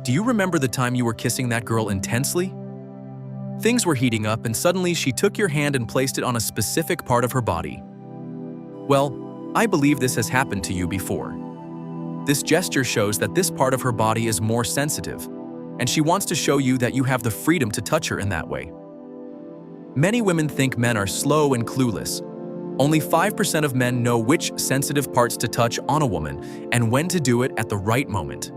Do you remember the time you were kissing that girl intensely? Things were heating up and suddenly she took your hand and placed it on a specific part of her body. Well, I believe this has happened to you before. This gesture shows that this part of her body is more sensitive, and she wants to show you that you have the freedom to touch her in that way. Many women think men are slow and clueless. Only 5% of men know which sensitive parts to touch on a woman and when to do it at the right moment.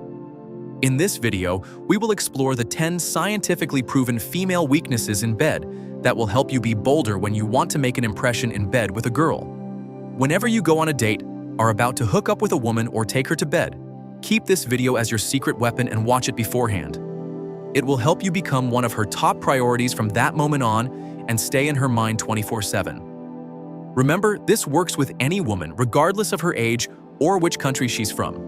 In this video, we will explore the 10 scientifically proven female weaknesses in bed that will help you be bolder when you want to make an impression in bed with a girl. Whenever you go on a date, are about to hook up with a woman or take her to bed, keep this video as your secret weapon and watch it beforehand. It will help you become one of her top priorities from that moment on and stay in her mind 24/7. Remember, this works with any woman, regardless of her age or which country she's from.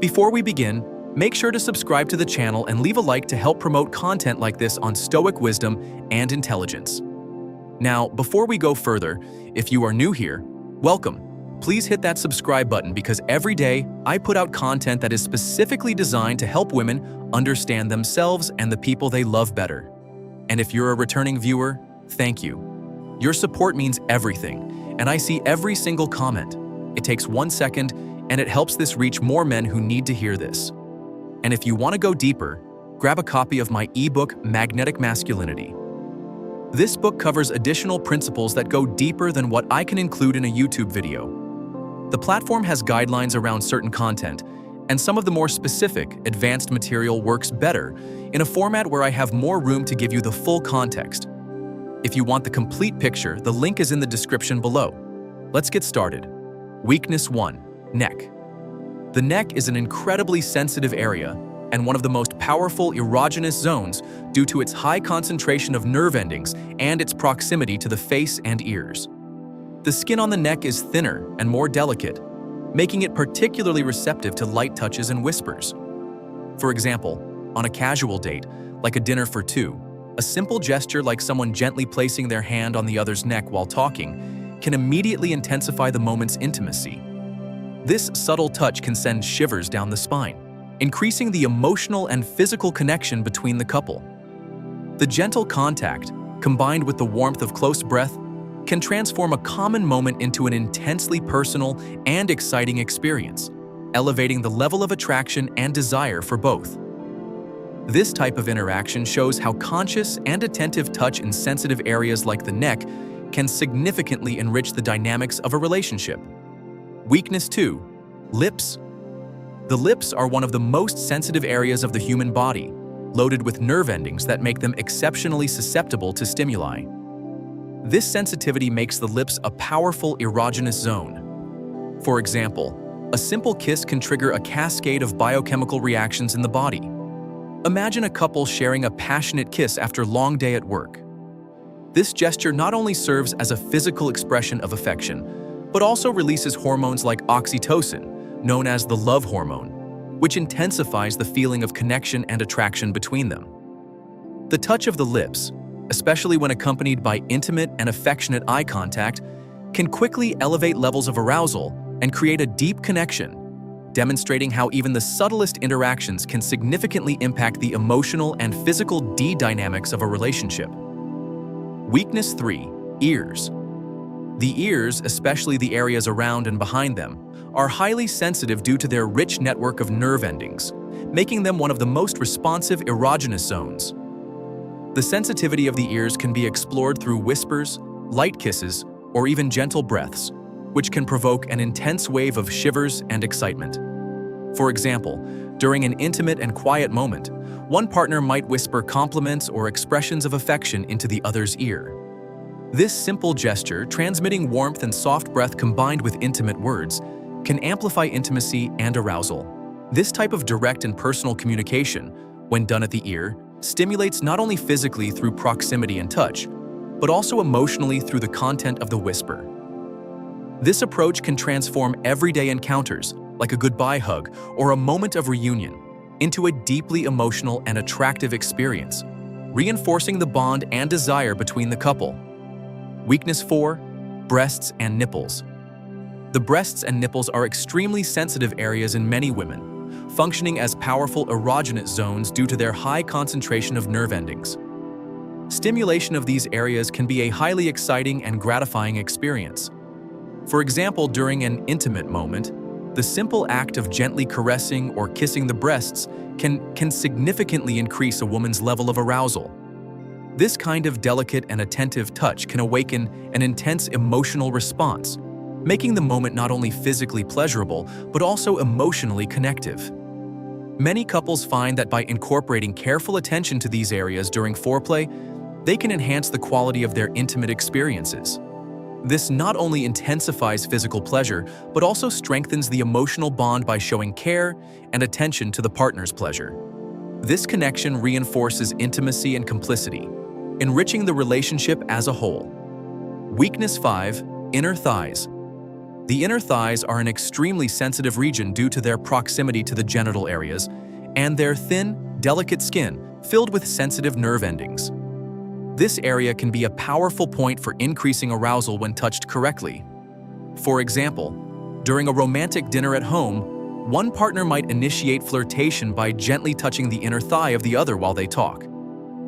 Before we begin, make sure to subscribe to the channel and leave a like to help promote content like this on Stoic wisdom and intelligence. Now, before we go further, if you are new here, welcome. Please hit that subscribe button because every day I put out content that is specifically designed to help women understand themselves and the people they love better. And if you're a returning viewer, thank you. Your support means everything, and I see every single comment. It takes 1 second, and it helps this reach more men who need to hear this. And if you want to go deeper, grab a copy of my ebook, Magnetic Masculinity. This book covers additional principles that go deeper than what I can include in a YouTube video. The platform has guidelines around certain content, and some of the more specific, advanced material works better in a format where I have more room to give you the full context. If you want the complete picture, the link is in the description below. Let's get started. Weakness 1. Neck. The neck is an incredibly sensitive area and one of the most powerful erogenous zones due to its high concentration of nerve endings and its proximity to the face and ears. The skin on the neck is thinner and more delicate, making it particularly receptive to light touches and whispers. For example, on a casual date, like a dinner for two, a simple gesture like someone gently placing their hand on the other's neck while talking can immediately intensify the moment's intimacy. This subtle touch can send shivers down the spine, increasing the emotional and physical connection between the couple. The gentle contact, combined with the warmth of close breath, can transform a common moment into an intensely personal and exciting experience, elevating the level of attraction and desire for both. This type of interaction shows how conscious and attentive touch in sensitive areas like the neck can significantly enrich the dynamics of a relationship. Weakness 2. Lips. The lips are one of the most sensitive areas of the human body, loaded with nerve endings that make them exceptionally susceptible to stimuli. This sensitivity makes the lips a powerful erogenous zone. For example, a simple kiss can trigger a cascade of biochemical reactions in the body. Imagine a couple sharing a passionate kiss after a long day at work. This gesture not only serves as a physical expression of affection, but also releases hormones like oxytocin, known as the love hormone, which intensifies the feeling of connection and attraction between them. The touch of the lips, especially when accompanied by intimate and affectionate eye contact, can quickly elevate levels of arousal and create a deep connection, demonstrating how even the subtlest interactions can significantly impact the emotional and physical dynamics of a relationship. Weakness 3. Ears. The ears, especially the areas around and behind them, are highly sensitive due to their rich network of nerve endings, making them one of the most responsive erogenous zones. The sensitivity of the ears can be explored through whispers, light kisses, or even gentle breaths, which can provoke an intense wave of shivers and excitement. For example, during an intimate and quiet moment, one partner might whisper compliments or expressions of affection into the other's ear. This simple gesture, transmitting warmth and soft breath combined with intimate words, can amplify intimacy and arousal. This type of direct and personal communication, when done at the ear, stimulates not only physically through proximity and touch, but also emotionally through the content of the whisper. This approach can transform everyday encounters, like a goodbye hug or a moment of reunion, into a deeply emotional and attractive experience, reinforcing the bond and desire between the couple. Weakness 4. Breasts and nipples. The breasts and nipples are extremely sensitive areas in many women, functioning as powerful erogenous zones due to their high concentration of nerve endings. Stimulation of these areas can be a highly exciting and gratifying experience. For example, during an intimate moment, the simple act of gently caressing or kissing the breasts can significantly increase a woman's level of arousal. This kind of delicate and attentive touch can awaken an intense emotional response, making the moment not only physically pleasurable, but also emotionally connective. Many couples find that by incorporating careful attention to these areas during foreplay, they can enhance the quality of their intimate experiences. This not only intensifies physical pleasure, but also strengthens the emotional bond by showing care and attention to the partner's pleasure. This connection reinforces intimacy and complicity, enriching the relationship as a whole. Weakness 5. Inner thighs. The inner thighs are an extremely sensitive region due to their proximity to the genital areas and their thin, delicate skin filled with sensitive nerve endings. This area can be a powerful point for increasing arousal when touched correctly. For example, during a romantic dinner at home, one partner might initiate flirtation by gently touching the inner thigh of the other while they talk.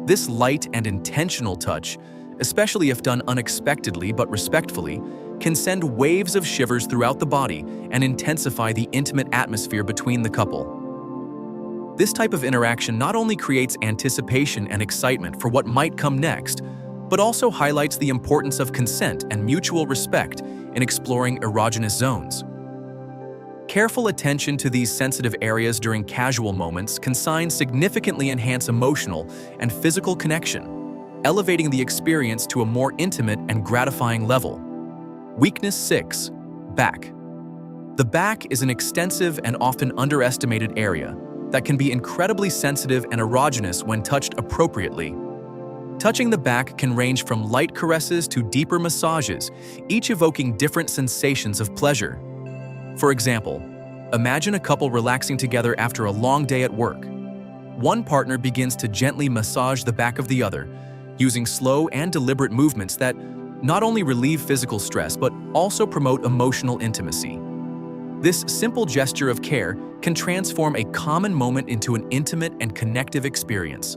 This light and intentional touch, especially if done unexpectedly but respectfully, can send waves of shivers throughout the body and intensify the intimate atmosphere between the couple. This type of interaction not only creates anticipation and excitement for what might come next, but also highlights the importance of consent and mutual respect in exploring erogenous zones. Careful attention to these sensitive areas during casual moments can significantly enhance emotional and physical connection, elevating the experience to a more intimate and gratifying level. Weakness 6. Back. The back is an extensive and often underestimated area that can be incredibly sensitive and erogenous when touched appropriately. Touching the back can range from light caresses to deeper massages, each evoking different sensations of pleasure. For example, imagine a couple relaxing together after a long day at work. One partner begins to gently massage the back of the other, using slow and deliberate movements that not only relieve physical stress but also promote emotional intimacy. This simple gesture of care can transform a common moment into an intimate and connective experience.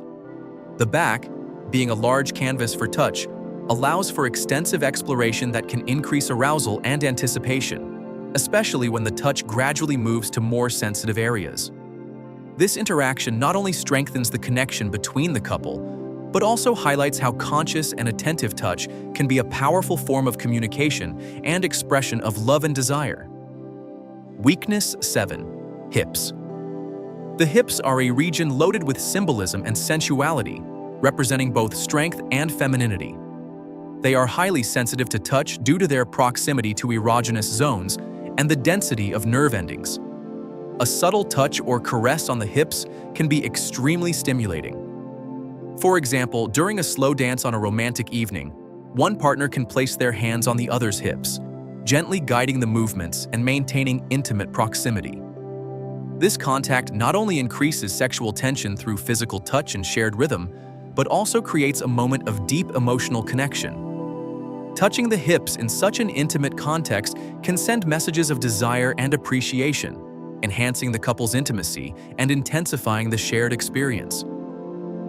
The back, being a large canvas for touch, allows for extensive exploration that can increase arousal and anticipation, especially when the touch gradually moves to more sensitive areas. This interaction not only strengthens the connection between the couple, but also highlights how conscious and attentive touch can be a powerful form of communication and expression of love and desire. Weakness 7. Hips. The hips are a region loaded with symbolism and sensuality, representing both strength and femininity. They are highly sensitive to touch due to their proximity to erogenous zones and the density of nerve endings. A subtle touch or caress on the hips can be extremely stimulating. For example, during a slow dance on a romantic evening, one partner can place their hands on the other's hips, gently guiding the movements and maintaining intimate proximity. This contact not only increases sexual tension through physical touch and shared rhythm, but also creates a moment of deep emotional connection. Touching the hips in such an intimate context can send messages of desire and appreciation, enhancing the couple's intimacy and intensifying the shared experience.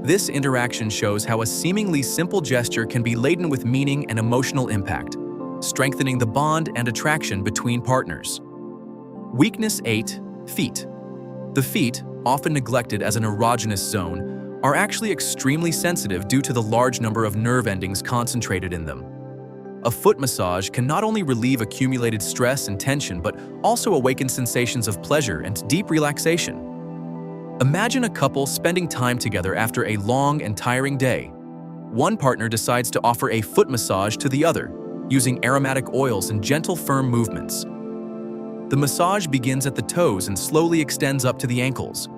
This interaction shows how a seemingly simple gesture can be laden with meaning and emotional impact, strengthening the bond and attraction between partners. Weakness 8. Feet. The feet, often neglected as an erogenous zone, are actually extremely sensitive due to the large number of nerve endings concentrated in them. A foot massage can not only relieve accumulated stress and tension, but also awaken sensations of pleasure and deep relaxation. Imagine a couple spending time together after a long and tiring day. One partner decides to offer a foot massage to the other, using aromatic oils and gentle, firm movements. The massage begins at the toes and slowly extends up to the ankles.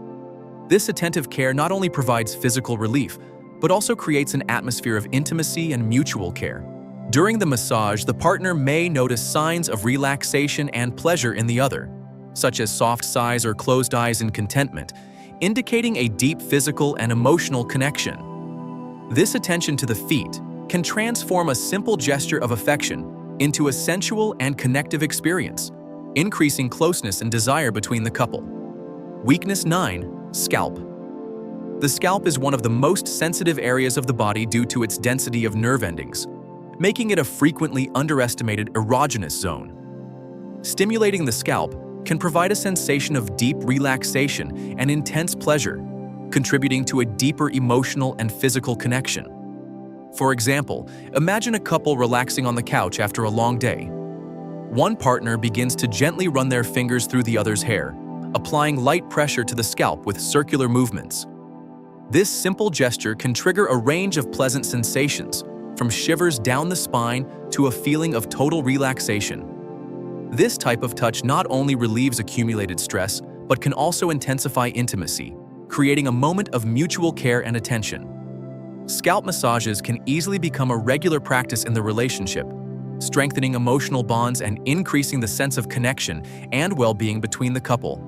This attentive care not only provides physical relief, but also creates an atmosphere of intimacy and mutual care. During the massage, the partner may notice signs of relaxation and pleasure in the other, such as soft sighs or closed eyes in contentment, indicating a deep physical and emotional connection. This attention to the feet can transform a simple gesture of affection into a sensual and connective experience, increasing closeness and desire between the couple. Weakness 9. Scalp. The scalp is one of the most sensitive areas of the body due to its density of nerve endings, making it a frequently underestimated erogenous zone. Stimulating the scalp can provide a sensation of deep relaxation and intense pleasure, contributing to a deeper emotional and physical connection. For example, imagine a couple relaxing on the couch after a long day. One partner begins to gently run their fingers through the other's hair, applying light pressure to the scalp with circular movements. This simple gesture can trigger a range of pleasant sensations, from shivers down the spine to a feeling of total relaxation. This type of touch not only relieves accumulated stress, but can also intensify intimacy, creating a moment of mutual care and attention. Scalp massages can easily become a regular practice in the relationship, strengthening emotional bonds and increasing the sense of connection and well-being between the couple.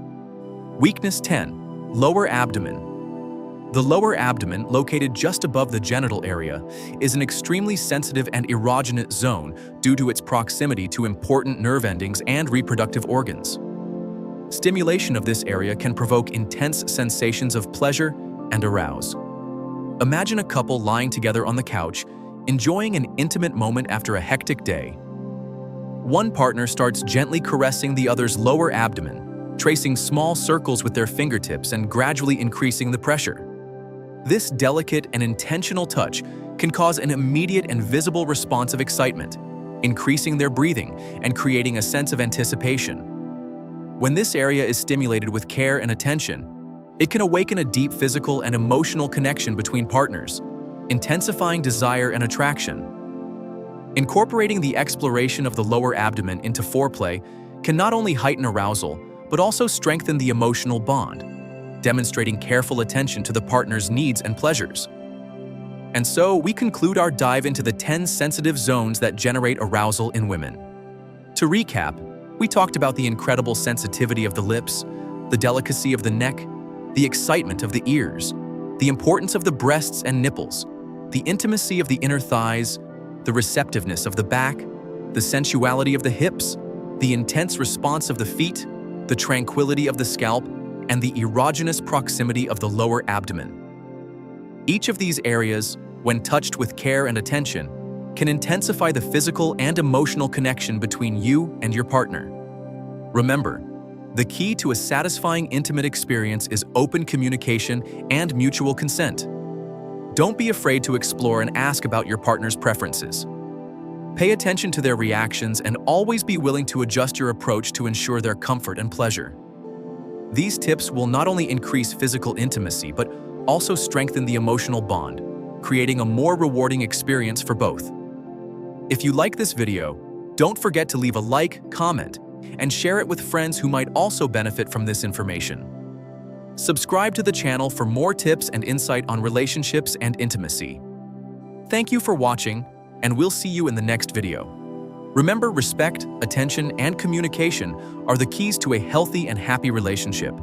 Weakness 10. Lower abdomen. The lower abdomen, located just above the genital area, is an extremely sensitive and erogenous zone due to its proximity to important nerve endings and reproductive organs. Stimulation of this area can provoke intense sensations of pleasure and arouse. Imagine a couple lying together on the couch, enjoying an intimate moment after a hectic day. One partner starts gently caressing the other's lower abdomen, tracing small circles with their fingertips and gradually increasing the pressure. This delicate and intentional touch can cause an immediate and visible response of excitement, increasing their breathing and creating a sense of anticipation. When this area is stimulated with care and attention, it can awaken a deep physical and emotional connection between partners, intensifying desire and attraction. Incorporating the exploration of the lower abdomen into foreplay can not only heighten arousal, but also strengthen the emotional bond, demonstrating careful attention to the partner's needs and pleasures. And so, we conclude our dive into the 10 sensitive zones that generate arousal in women. To recap, we talked about the incredible sensitivity of the lips, the delicacy of the neck, the excitement of the ears, the importance of the breasts and nipples, the intimacy of the inner thighs, the receptiveness of the back, the sensuality of the hips, the intense response of the feet, the tranquility of the scalp, and the erogenous proximity of the lower abdomen. Each of these areas, when touched with care and attention, can intensify the physical and emotional connection between you and your partner. Remember, the key to a satisfying intimate experience is open communication and mutual consent. Don't be afraid to explore and ask about your partner's preferences. Pay attention to their reactions and always be willing to adjust your approach to ensure their comfort and pleasure. These tips will not only increase physical intimacy, but also strengthen the emotional bond, creating a more rewarding experience for both. If you like this video, don't forget to leave a like, comment, and share it with friends who might also benefit from this information. Subscribe to the channel for more tips and insight on relationships and intimacy. Thank you for watching, and we'll see you in the next video. Remember, respect, attention, and communication are the keys to a healthy and happy relationship.